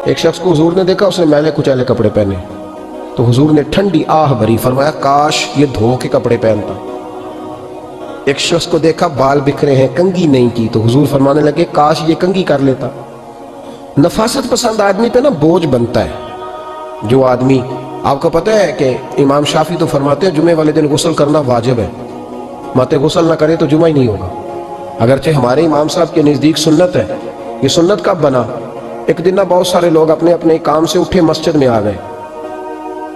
ایک شخص کو حضور نے دیکھا، اس نے میلے کچیلے کپڑے پہنے، تو حضور نے ٹھنڈی آہ بھری، فرمایا کاش یہ دھو کے کپڑے پہنتا۔ ایک شخص کو دیکھا بال بکھرے ہیں، کنگھی نہیں کی، تو حضور فرمانے لگے کاش یہ کنگھی کر لیتا۔ نفاست پسند آدمی پہ نا بوجھ بنتا ہے۔ جو آدمی، آپ کو پتہ ہے کہ امام شافعی تو فرماتے ہیں جمعے والے دن غسل کرنا واجب ہے، مت غسل نہ کرے تو جمعہ ہی نہیں ہوگا۔ اگرچہ ہمارے امام صاحب کے نزدیک سنت ہے۔ یہ سنت کب بنا؟ ایک دن نا بہت سارے لوگ اپنے اپنے کام سے اٹھے مسجد میں آ گئے،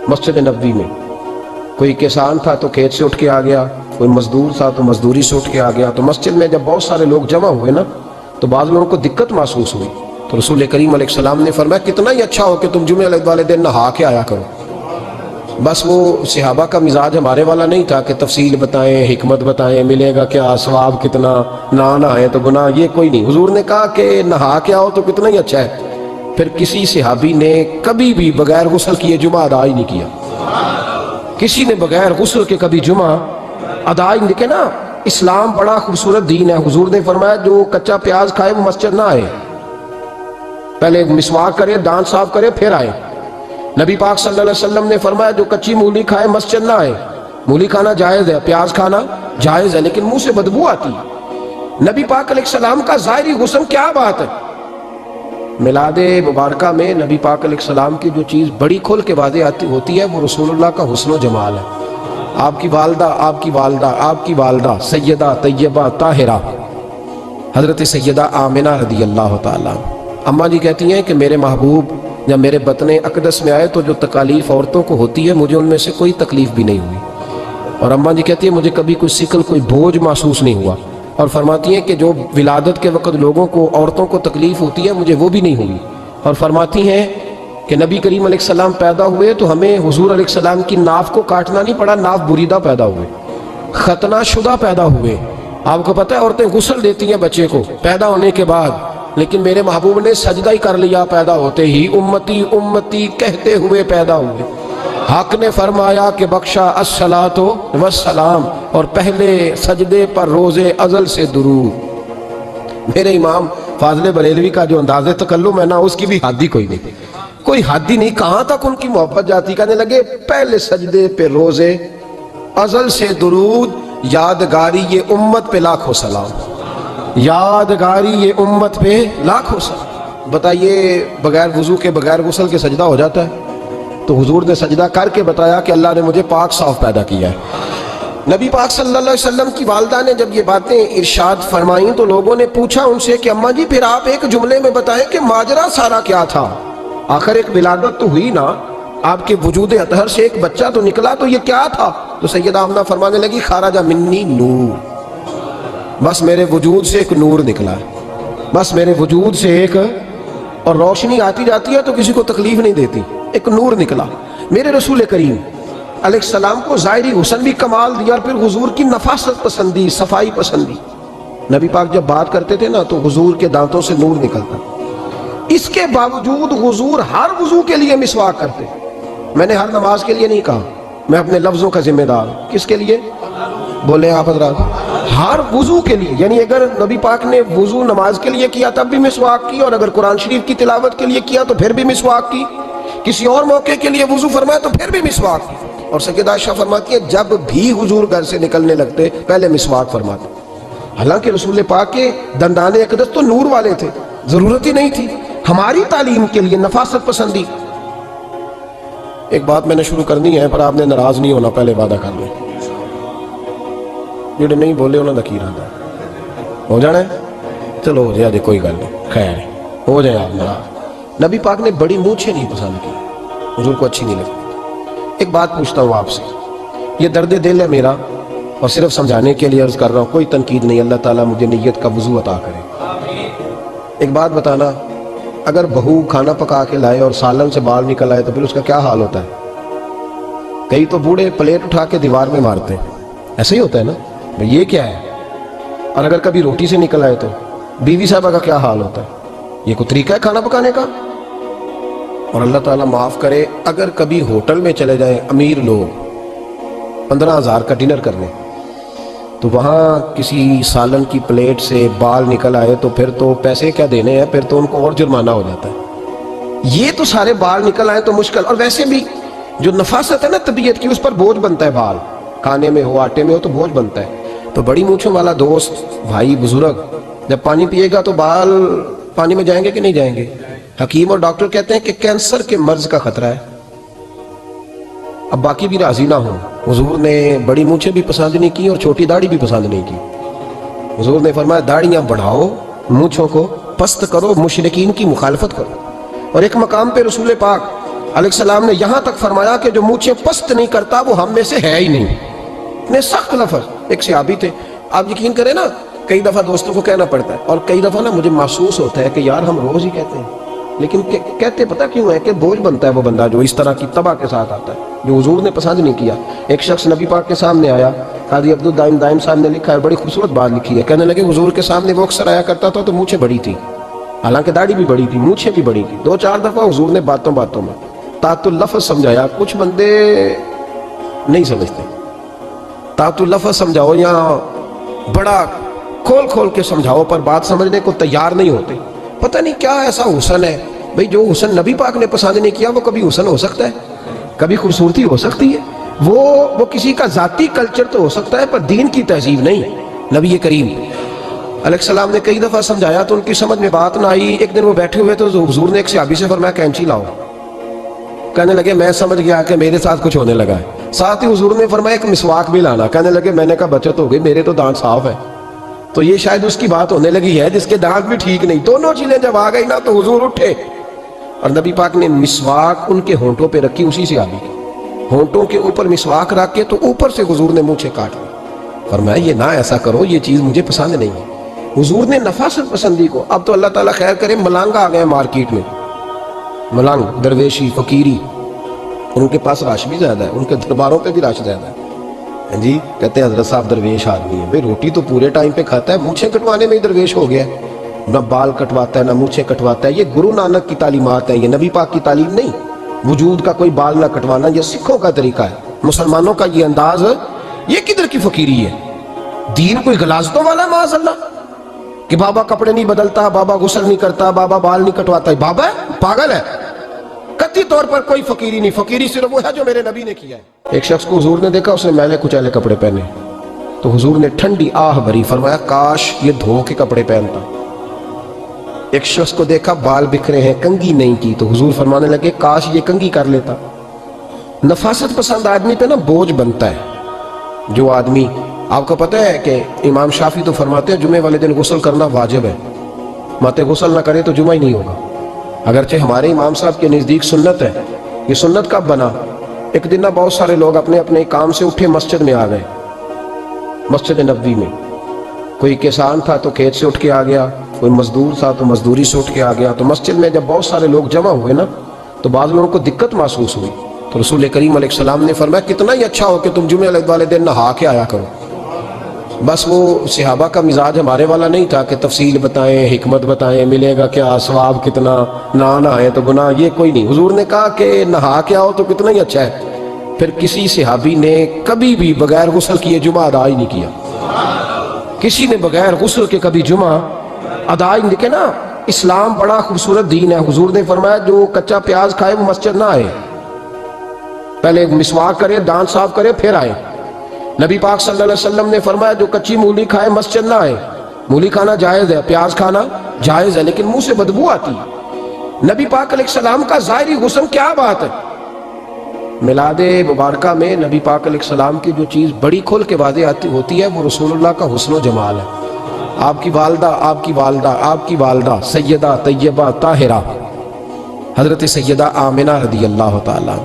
مسجد نبوی میں۔ کوئی کسان تھا تو کھیت سے اٹھ کے آ گیا، کوئی مزدور تھا تو مزدوری سے اٹھ کے آ گیا۔ تو مسجد میں جب بہت سارے لوگ جمع ہوئے نا تو بعض لوگوں کو دقت محسوس ہوئی، تو رسول کریم علیہ السلام نے فرمایا کتنا ہی اچھا ہو کہ تم جمعے والے دن نہا کے آیا کرو۔ بس وہ صحابہ کا مزاج ہمارے والا نہیں تھا کہ تفصیل بتائیں، حکمت بتائیں، ملے گا کیا، ثواب کتنا، نہ نہائے تو گناہ، یہ کوئی نہیں۔ حضور نے کہا کہ نہا کے آؤ تو کتنا ہی اچھا ہے۔ پھر کسی صحابی نے کبھی بھی بغیر غسل کیے جمعہ ادا ہی نہیں کیا، کسی نے بغیر غسل کے کبھی جمعہ ادا ہی نہیں کیا نا۔ اسلام بڑا خوبصورت دین ہے۔ حضور نے فرمایا جو کچا پیاز کھائے وہ مسجد نہ آئے، پہلے مسواک کرے، دانت صاف کرے پھر آئے۔ نبی پاک صلی اللہ علیہ وسلم نے فرمایا جو کچی مولی کھائے مسجد نہ آئے۔ مولی کھانا جائز ہے، پیاز کھانا جائز ہے، لیکن منہ سے بدبو آتی ہے۔ نبی پاک علیہ السلام کا ظاہری حسن کیا بات ہے۔ میلاد مبارکہ میں نبی پاک علیہ السلام کی جو چیز بڑی کھل کے واضح آتی ہوتی ہے وہ رسول اللہ کا حسن و جمال ہے۔ آپ کی والدہ سیدہ طیبہ طاہرہ حضرت سیدہ آمنہ رضی اللہ تعالیٰ، اماں جی کہتی ہیں کہ میرے محبوب جب میرے بطن اقدس میں آئے تو جو تکالیف عورتوں کو ہوتی ہے مجھے ان میں سے کوئی تکلیف بھی نہیں ہوئی، اور اماں جی کہتی ہیں مجھے کبھی کوئی ثقل، کوئی بوجھ محسوس نہیں ہوا، اور فرماتی ہیں کہ جو ولادت کے وقت لوگوں کو، عورتوں کو تکلیف ہوتی ہے مجھے وہ بھی نہیں ہوئی، اور فرماتی ہیں کہ نبی کریم علیہ السلام پیدا ہوئے تو ہمیں حضور علیہ السلام کی ناف کو کاٹنا نہیں پڑا، ناف بریدہ پیدا ہوئے، ختنہ شدہ پیدا ہوئے۔ آپ کو پتہ ہے عورتیں غسل دیتی ہیں بچے کو پیدا ہونے کے بعد، لیکن میرے محبوب نے سجدہ ہی کر لیا پیدا ہوتے ہی، امتی امتی کہتے ہوئے پیدا ہوئے۔ حق نے فرمایا کہ بخشا الصلاۃ والسلام، اور پہلے سجدے پر روز ازل سے درود۔ میرے امام فاضل بریلوی کا جو انداز تکلم ہے نا اس کی بھی حد ہی کوئی نہیں، کوئی حد ہی نہیں، کہاں تک ان کی محبت جاتی۔ کہنے لگے پہلے سجدے پہ روز ازل سے درود، یادگاری یہ امت پہ لاکھوں سلام، یادگاری یہ امت پہ لاکھوں سلام۔ بتائیے بغیر وضو کے، بغیر غسل کے سجدہ ہو جاتا ہے؟ تو حضور نے سجدہ کر کے بتایا کہ اللہ نے مجھے پاک صاف پیدا کیا ہے۔ نبی پاک صلی اللہ علیہ وسلم کی والدہ نے جب یہ باتیں ارشاد فرمائیں تو لوگوں نے پوچھا ان سے کہ اماں جی پھر آپ ایک جملے میں بتائیں کہ ماجرا سارا کیا تھا، آخر ایک ولادت تو ہوئی نا، آپ کے وجود اطہر سے ایک بچہ تو نکلا، تو یہ کیا تھا؟ تو سیدہ آمنہ فرمانے لگی خارج منی نور، بس میرے وجود سے ایک نور نکلا، بس میرے وجود سے ایک، اور روشنی آتی جاتی ہے تو کسی کو تکلیف نہیں دیتی، ایک نور نکلا۔ میرے رسول کریم علیہ السلام کو ظاہری حسن بھی کمال دیا، اور پھر حضور کی نفاست پسندی، صفائی پسندی۔ نبی پاک جب بات کرتے تھے نا تو حضور کے دانتوں سے نور نکلتا، اس کے باوجود حضور ہر وضو کے لیے مسواک کرتے۔ میں نے ہر نماز کے لیے نہیں کہا، میں اپنے لفظوں کا ذمہ دار ہوں۔ کس کے لیے بولے آپ حضرات؟ ہر وضو کے لیے، یعنی اگر نبی پاک نے وضو نماز کے لیے کیا تب بھی مسواک کی، اور اگر قرآن شریف کی تلاوت کے لیے کیا تو پھر بھی مسواک کی، کسی اور موقع کے لیے وضو فرمایا تو پھر بھی مسواک کی۔ اور سیدہ عائشہ فرماتی ہے جب بھی حضور گھر سے نکلنے لگتے پہلے مسواک فرماتے، حالانکہ رسول پاک کے دندان اقدس تو نور والے تھے، ضرورت ہی نہیں تھی۔ ہماری تعلیم کے لیے نفاست پسندی۔ ایک بات میں نے شروع کرنی ہے پر آپ نے ناراض نہیں ہونا، پہلے وعدہ کر لیں، جڑے نہیں بولے انہوں نے کی رہا ہو جانا ہے، چلو ہو جائے جی، کوئی گل نہیں، خیر ہے، ہو جائے آپ ناراض۔ نبی پاک نے بڑی مونچھیں نہیں پسند کی، حضور کو اچھی نہیں لگتی۔ ایک بات پوچھتا ہوں آپ سے، یہ درد دل ہے میرا اور صرف سمجھانے کے لیے عرض کر رہا ہوں، کوئی تنقید نہیں، اللہ تعالیٰ مجھے نیت کا وضو عطا کرے۔ ایک بات بتانا، اگر بہو کھانا پکا کے لائے اور سالن سے بال نکل آئے تو پھر اس کا کیا حال ہوتا ہے؟ کئی تو بوڑھے پلیٹ اٹھا کے دیوار میں مارتے ہیں، ایسے ہی ہوتا ہے نا بھئی یہ کیا ہے؟ اور اگر کبھی روٹی سے نکل آئے تو بیوی صاحبہ کا کیا حال ہوتا ہے؟ یہ کوئی طریقہ ہے کھانا پکانے کا؟ اور اللہ تعالیٰ معاف کرے، اگر کبھی ہوٹل میں چلے جائیں امیر لوگ 15,000 کا ڈنر کرنے، تو وہاں کسی سالن کی پلیٹ سے بال نکل آئے تو پھر تو پیسے کیا دینے ہیں، پھر تو ان کو اور جرمانہ ہو جاتا ہے۔ یہ تو سارے بال نکل آئے تو مشکل. اور ویسے بھی جو نفاست ہے نا طبیعت کی، اس پر بوجھ بنتا ہے. بال کھانے میں ہو، آٹے میں ہو تو بوجھ بنتا ہے. تو بڑی مونچھوں والا دوست، بھائی، بزرگ جب پانی پیے گا تو بال پانی میں جائیں گے کہ نہیں جائیں گے؟ حکیم اور ڈاکٹر کہتے ہیں کہ کینسر کے مرض کا خطرہ ہے. اب باقی بھی راضی نہ ہوں. حضور نے بڑی مونچھیں بھی پسند نہیں کی اور چھوٹی داڑھی بھی پسند نہیں کی. حضور نے فرمایا داڑیاں بڑھاؤ، مونچھوں کو پست کرو، مشرکین کی مخالفت کرو. اور ایک مقام پہ رسول پاک علیہ السلام نے یہاں تک فرمایا کہ جو مونچھیں پست نہیں کرتا وہ ہم میں سے ہے ہی نہیں. اتنے سخت لفظ. ایک صحابی تھے، آپ یقین کریں نا، کئی دفعہ دوستوں کو کہنا پڑتا ہے اور کئی دفعہ نا مجھے محسوس ہوتا ہے کہ یار ہم روز ہی کہتے ہیں، لیکن کہتے پتہ کیوں ہے؟ کہ بوجھ بنتا ہے وہ بندہ جو اس طرح کی تباہ کے ساتھ آتا ہے، جو حضور نے پسند نہیں کیا. ایک شخص نبی پاک کے سامنے آیا، قاضی عبدالدائم دائم صاحب نے لکھا ہے، بڑی خوبصورت بات لکھی ہے. کہنے لگے حضور کے سامنے وہ اکثر آیا کرتا تھا تو مونچھیں بڑی تھی، حالانکہ داڑھی بھی بڑی تھی، مونچھیں بھی بڑی تھی. 2-4 دفعہ حضور نے باتوں میں تات اللفظ سمجھایا. کچھ بندے نہیں سمجھتے. تات اللفظ سمجھاؤ یا بڑا کھول کے سمجھاؤ پر بات سمجھنے کو تیار نہیں ہوتے. پتہ نہیں کیا ایسا حسن ہے بھئی، جو حسن نبی پاک نے پسند نہیں کیا وہ کبھی حسن ہو سکتا ہے؟ کبھی خوبصورتی ہو سکتی ہے؟ وہ کسی کا ذاتی کلچر تو ہو سکتا ہے پر دین کی تہذیب نہیں. نبی کریم علیہ السلام نے کئی دفعہ سمجھایا تو ان کی سمجھ میں بات نہ آئی. ایک دن وہ بیٹھے ہوئے تو حضور نے ایک صحابی سے فرمایا کینچی لاؤ. کہنے لگے میں سمجھ گیا کہ میرے ساتھ کچھ ہونے لگا ہے. ساتھ ہی حضور نے فرمایا ایک مسواک بھی لانا. کہنے لگے میں نے کہا بچت ہو گئی، میرے تو دانت صاف ہے. تو یہ شاید اس کی بات ہونے لگی ہے جس کے دانت بھی ٹھیک نہیں. دونوں چیزیں جب آ گئی نا تو حضور اٹھے اور نبی پاک نے مسواک ان کے ہونٹوں پہ رکھی. اسی سے آگے ہونٹوں کے اوپر مسواک رکھ کے تو اوپر سے حضور نے مونچھیں کاٹ لی. فرمایا یہ نہ ایسا کرو، یہ چیز مجھے پسند نہیں ہے. حضور نے نفاست پسندی کو. اب تو اللہ تعالیٰ خیر کرے، ملانگ آ گئے مارکیٹ میں. ملانگ، درویشی، فقیری، ان کے پاس رش بھی زیادہ ہے، ان کے درباروں پہ بھی رش زیادہ ہے. جی کہتے ہیں حضرت صاحب درویش آدمی ہے. بھئی روٹی تو پورے ٹائم پہ کھاتا ہے، مونچھیں کٹوانے میں ہی درویش ہو گیا ہے. نہ بال کٹواتا ہے نہ مونچھیں کٹواتا ہے. یہ گرو نانک کی تعلیمات ہیں، یہ نبی پاک کی تعلیم نہیں. وجود کا کوئی بال نہ کٹوانا یہ سکھوں کا طریقہ ہے. مسلمانوں کا یہ انداز، یہ کدھر کی فقیری ہے؟ دین کوئی غلاظتوں والا معاذ اللہ کہ بابا کپڑے نہیں بدلتا، بابا غسل نہیں کرتا، بابا بال نہیں کٹواتا. بابا ہے، پاگل ہے. قطعی طور پر کوئی فقیری نہیں. فقیری صرف وہ ہے جو میرے نبی نے کیا ہے. ایک شخص کو حضور نے دیکھا، اس نے میلے کچیلے کپڑے پہنے تو حضور نے ٹھنڈی آہ بھری، فرمایا کاش یہ دھو کے کپڑے پہنتا. ایک شخص کو دیکھا بال بکھرے ہیں، کنگھی نہیں کی تو حضور فرمانے لگے کاش یہ کنگھی کر لیتا. نفاست پسند آدمی پہ نا بوجھ بنتا ہے. جو آدمی، آپ کو پتہ ہے کہ امام شافعی تو فرماتے ہیں جمعے والے دن غسل کرنا واجب ہے. ماتے غسل نہ کرے تو جمعہ ہی نہیں ہوگا. اگرچہ ہمارے امام صاحب کے نزدیک سنت ہے. یہ سنت کب بنا؟ ایک دن نہ بہت سارے لوگ اپنے اپنے کام سے اٹھے مسجد میں آ گئے، مسجد نبوی میں. کوئی کسان تھا تو کھیت سے اٹھ کے آ گیا، کوئی مزدور تھا تو مزدوری سے اٹھ کے آ گیا. تو مسجد میں جب بہت سارے لوگ جمع ہوئے نا تو بعض لوگوں کو دقت محسوس ہوئی. تو رسول کریم علیہ السلام نے فرمایا کتنا ہی اچھا ہو کہ تم جمعے والے دن نہا کے آیا کرو. بس وہ صحابہ کا مزاج ہمارے والا نہیں تھا کہ تفصیل بتائیں، حکمت بتائیں، ملے گا کیا، ثواب کتنا، نہ نہائے تو گناہ، یہ کوئی نہیں. حضور نے کہا کہ نہا کے آؤ تو کتنا ہی اچھا ہے. پھر کسی صحابی نے کبھی بھی بغیر غسل کیے جمعہ ادا ہی نہیں کیا. کسی نے بغیر غسل کے کبھی جمعہ ادا ہی نہیں کیا. نا اسلام بڑا خوبصورت دین ہے. حضور نے فرمایا جو کچا پیاز کھائے وہ مسجد نہ آئے، پہلے مسواک کرے، دانت صاف کرے پھر آئے. نبی پاک صلی اللہ علیہ وسلم نے فرمایا جو کچی مولی کھائے مسجد نہ آئے. مولی کھانا جائز ہے، پیاز کھانا جائز ہے، لیکن منہ سے بدبو آتی ہے. نبی پاک علیہ السلام کا ظاہری حسن کیا بات ہے. میلاد مبارکہ میں نبی پاک علیہ السلام کی جو چیز بڑی کھول کے واضح ہوتی ہے وہ رسول اللہ کا حسن و جمال ہے. آپ کی والدہ سیدہ طیبہ طاہرہ حضرت سیدہ آمنہ رضی اللہ تعالیٰ.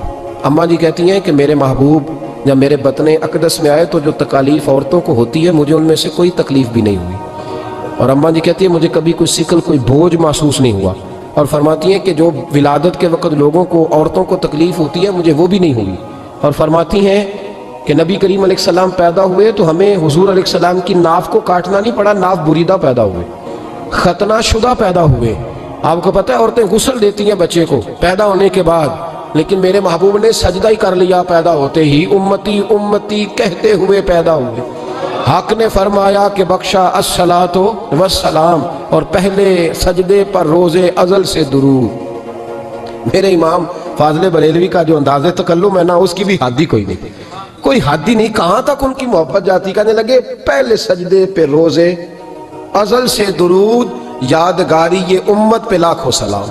اماں جی کہتی ہیں کہ میرے محبوب جب میرے بطن اقدس میں آئے تو جو تکالیف عورتوں کو ہوتی ہے مجھے ان میں سے کوئی تکلیف بھی نہیں ہوئی. اور اماں جی کہتی ہیں مجھے کبھی کوئی ثقل، کوئی بوجھ محسوس نہیں ہوا. اور فرماتی ہیں کہ جو ولادت کے وقت لوگوں کو، عورتوں کو تکلیف ہوتی ہے مجھے وہ بھی نہیں ہوئی. اور فرماتی ہیں کہ نبی کریم علیہ السلام پیدا ہوئے تو ہمیں حضور علیہ السلام کی ناف کو کاٹنا نہیں پڑا، ناف بریدہ پیدا ہوئے، ختنہ شدہ پیدا ہوئے. آپ کو پتہ ہے عورتیں غسل دیتی ہیں بچے کو پیدا ہونے کے بعد، لیکن میرے محبوب نے سجدہ ہی کر لیا پیدا ہوتے ہی. امتی امتی کہتے ہوئے پیدا ہوئے. حق نے فرمایا کہ بخشا الصلاۃ والسلام، اور پہلے سجدے پر روز ازل سے درود. میرے امام فاضل بریلوی کا جو انداز تکلم ہے نا، اس کی بھی حد ہی کوئی نہیں، کوئی حد ہی نہیں، کہاں تک ان کی محبت جاتی. کہنے لگے پہلے سجدے پہ روزے، ازل سے درود، یادگاری یہ امت پہ لاکھوں سلام،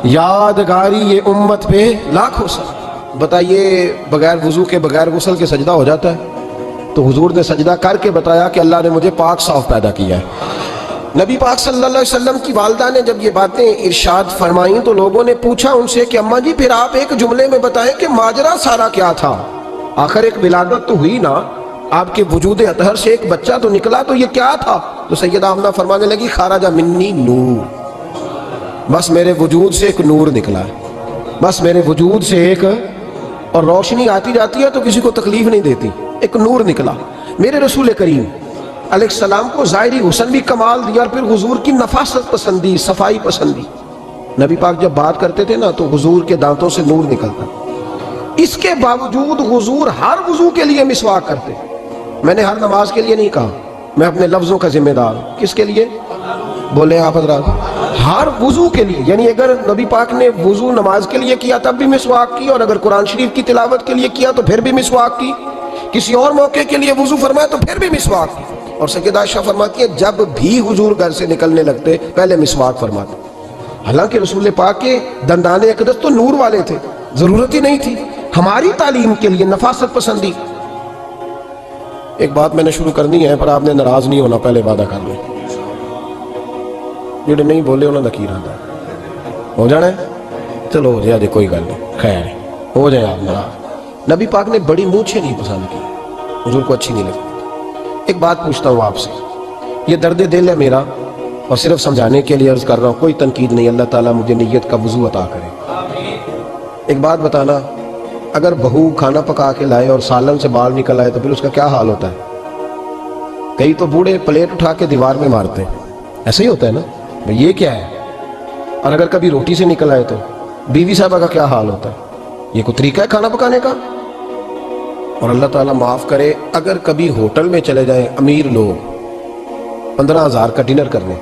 یادگاری یہ امت پہ لاکھوں سلام. بتائیے بغیر وضو کے بغیر غسل کے سجدہ ہو جاتا ہے؟ تو حضور نے سجدہ کر کے بتایا کہ اللہ نے مجھے پاک صاف پیدا کیا ہے. نبی پاک صلی اللہ علیہ وسلم کی والدہ نے جب یہ باتیں ارشاد فرمائیں تو لوگوں نے پوچھا ان سے کہ اماں جی پھر آپ ایک جملے میں بتائیں کہ ماجرا سارا کیا تھا، آخر ایک ولادت تو ہوئی نا، آپ کے وجود اطہر سے ایک بچہ تو نکلا، تو یہ کیا تھا؟ تو سیدہ آمنہ فرمانے لگی خارج منی نور، بس میرے وجود سے ایک نور نکلا ہے، بس میرے وجود سے ایک، اور روشنی آتی جاتی ہے تو کسی کو تکلیف نہیں دیتی، ایک نور نکلا. میرے رسول کریم علیہ السلام کو ظاہری حسن بھی کمال دیا، اور پھر حضور کی نفاست پسندی، صفائی پسندی. نبی پاک جب بات کرتے تھے نا تو حضور کے دانتوں سے نور نکلتا، اس کے باوجود حضور ہر وضو کے لیے مسواک کرتے. میں نے ہر نماز کے لیے نہیں کہا، میں اپنے لفظوں کا ذمہ دار ہوں. کس کے لیے بولے آپ حضرات؟ ہر وضو کے لیے. یعنی اگر نبی پاک نے وضو نماز کے لیے کیا تب بھی مسواک کی، اور اگر قرآن شریف کی تلاوت کے لیے کیا تو پھر بھی مسواک کی، کسی اور موقع کے لیے وضو فرمایا تو پھر بھی مسواک کی. اور سیدہ عائشہ فرماتی ہے جب بھی حضور گھر سے نکلنے لگتے پہلے مسواک فرماتے. حالانکہ رسول پاک کے دندان اقدس تو نور والے تھے، ضرورت ہی نہیں تھی. ہماری تعلیم کے لیے نفاست پسندی. ایک بات میں نے شروع کرنی ہے پر آپ نے ناراض نہیں ہونا، پہلے وعدہ کر لیں. جڑے نہیں بولے انہوں نے نکیر آتا ہو جانا ہے، چلو ہو جائے کوئی گل نہیں، خیر ہو جائے آپ ناراض. نبی پاک نے بڑی مونچھیں نہیں پسند کی، حضور کو اچھی نہیں لگتی. ایک بات پوچھتا ہوں آپ سے، یہ درد دل ہے میرا اور صرف سمجھانے کے لیے عرض کر رہا ہوں، کوئی تنقید نہیں. اللہ تعالیٰ مجھے نیت کا وضو عطا کرے. ایک بات بتانا، اگر بہو کھانا پکا کے لائے اور سالن سے بال نکل آئے تو پھر اس کا کیا حال ہوتا ہے؟ کئی تو بوڑھے پلیٹ اٹھا کے دیوار میں مارتے ہیں، ایسے ہی ہوتا ہے نا بھئی یہ کیا ہے. اور اگر کبھی روٹی سے نکل آئے تو بیوی صاحبہ کا کیا حال ہوتا ہے؟ یہ کوئی طریقہ ہے کھانا پکانے کا؟ اور اللہ تعالیٰ معاف کرے، اگر کبھی ہوٹل میں چلے جائیں امیر لوگ 15,000 کا ڈنر کرنے،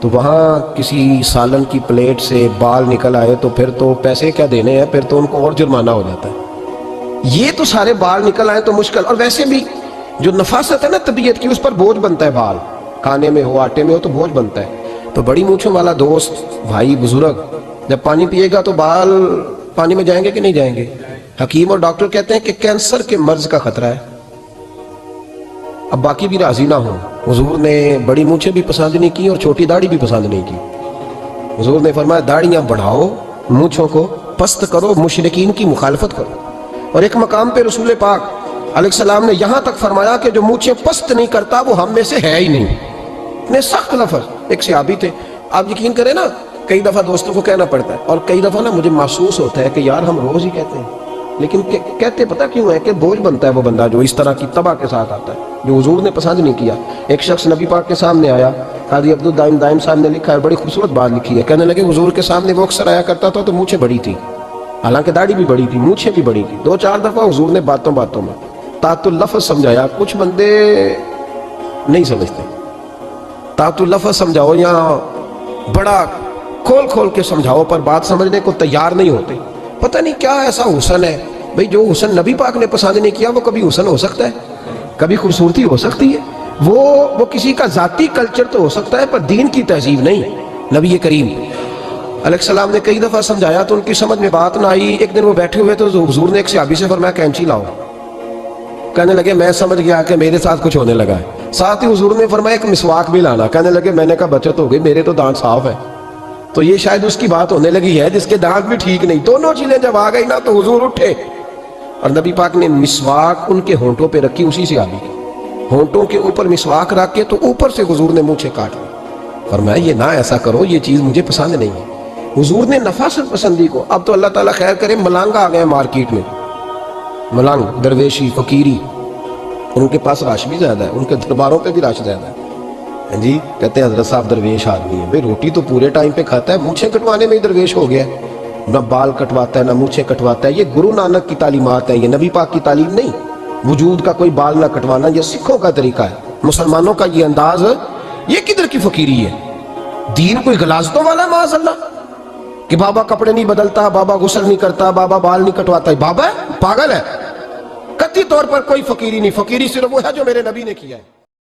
تو وہاں کسی سالن کی پلیٹ سے بال نکل آئے تو پھر تو پیسے کیا دینے ہیں، پھر تو ان کو اور جرمانہ ہو جاتا ہے. یہ تو سارے بال نکل آئے تو مشکل. اور ویسے بھی جو نفاست ہے نا طبیعت کی، اس پر بوجھ بنتا ہے. بال کھانے میں ہو، آٹے میں ہو تو بوجھ بنتا ہے. تو بڑی مونچھوں والا دوست، بھائی، بزرگ جب پانی پیے گا تو بال پانی میں جائیں گے کہ نہیں جائیں گے؟ حکیم اور ڈاکٹر کہتے ہیں کہ کینسر کے مرض کا خطرہ ہے. اب باقی بھی راضی نہ ہوں. حضور نے بڑی مونچھیں بھی پسند نہیں کی اور چھوٹی داڑھی بھی پسند نہیں کی. حضور نے فرمایا داڑھیاں بڑھاؤ، مونچھوں کو پست کرو، مشرکین کی مخالفت کرو. اور ایک مقام پہ رسول پاک علیہ السلام نے یہاں تک فرمایا کہ جو مونچھیں پست نہیں کرتا وہ ہم میں سے ہے ہی نہیں. اتنے سخت لفظ. ایک صحابی تھے، آپ یقین کریں نا، کئی دفعہ دوستوں کو کہنا پڑتا ہے، اور کئی دفعہ نا مجھے محسوس ہوتا ہے کہ یار ہم روز ہی کہتے ہیں، لیکن کہتے پتہ کیوں ہے کہ بوجھ بنتا ہے وہ بندہ جو اس طرح کی طبع کے ساتھ آتا ہے، جو حضور نے پسند نہیں کیا. ایک شخص نبی پاک کے سامنے آیا، قاضی عبدالدائم دائم صاحب نے لکھا ہے، بڑی خوبصورت بات لکھی ہے. کہنے لگے حضور کے سامنے وہ اکثر آیا کرتا تھا تو مونچھیں بڑی تھی، حالانکہ داڑھی بھی بڑی تھی، مونچھیں بھی بڑی تھی. 2-4 دفعہ حضور نے باتوں باتوں میں تات اللفظ سمجھایا. کچھ بندے نہیں سمجھتے. تات اللفظ سمجھاؤ یا بڑا کھول کھول کے سمجھاؤ پر بات سمجھنے کو تیار نہیں ہوتے. پتہ نہیں کیا ایسا حسن ہے بھئی، جو حسن نبی پاک نے پسند نہیں کیا وہ کبھی حسن ہو سکتا ہے، کبھی خوبصورتی ہو سکتی ہے. وہ کسی کا ذاتی کلچر تو ہو سکتا ہے پر دین کی تہذیب نہیں. نبی کریم علیہ السلام نے کئی دفعہ سمجھایا تو ان کی سمجھ میں بات نہ آئی. ایک دن وہ بیٹھے ہوئے تو حضور نے ایک صحابی سے فرمایا کینچی لاؤ. کہنے لگے میں سمجھ گیا کہ میرے ساتھ کچھ ہونے لگا ہے. ساتھ ہی حضور نے فرمایا ایک مسواک بھی لانا. کہنے لگے میں نے کہا بچت ہو گئی، میرے تو دانت صاف ہے. تو یہ شاید اس کی بات ہونے لگی ہے جس کے دانت بھی ٹھیک نہیں. دونوں چیزیں جب آ گئی نا تو حضور اٹھے اور نبی پاک نے مسواک ان کے ہونٹوں پہ رکھی. اسی سے آبی ہونٹوں کے اوپر مسواک رکھ کے تو اوپر سے حضور نے مونچھیں کاٹ لی. فرمایا یہ نہ ایسا کرو، یہ چیز مجھے پسند نہیں ہے. حضور نے نفاست پسندی کو. اب تو اللہ تعالیٰ خیر کرے، ملانگ آ گئے مارکیٹ میں، ملانگ، درویشی، فقیری. ان کے پاس رش بھی زیادہ ہے، ان کے درباروں پہ بھی رش زیادہ ہے. جی کہتے ہیں حضرت صاحب درویش آدمی ہے. بھئی روٹی تو پورے ٹائم پہ کھاتا ہے، مونچھیں کٹوانے میں ہی درویش ہو گیا ہے. نہ بال کٹواتا ہے نہ مونچھیں کٹواتا ہے. یہ گرو نانک کی تعلیمات ہے، یہ نبی پاک کی تعلیم نہیں. وجود کا کوئی بال نہ کٹوانا یہ سکھوں کا طریقہ ہے. مسلمانوں کا یہ انداز، یہ کدھر کی فقیری ہے؟ دین کوئی غلاظتوں والا معاذ اللہ کہ بابا کپڑے نہیں بدلتا، بابا غسل نہیں کرتا، بابا بال نہیں کٹواتا. بابا ہے؟ پاگل ہے. قطعی طور پر کوئی فقیری نہیں. فقیری صرف وہ ہے جو میرے نبی نے کیا ہے.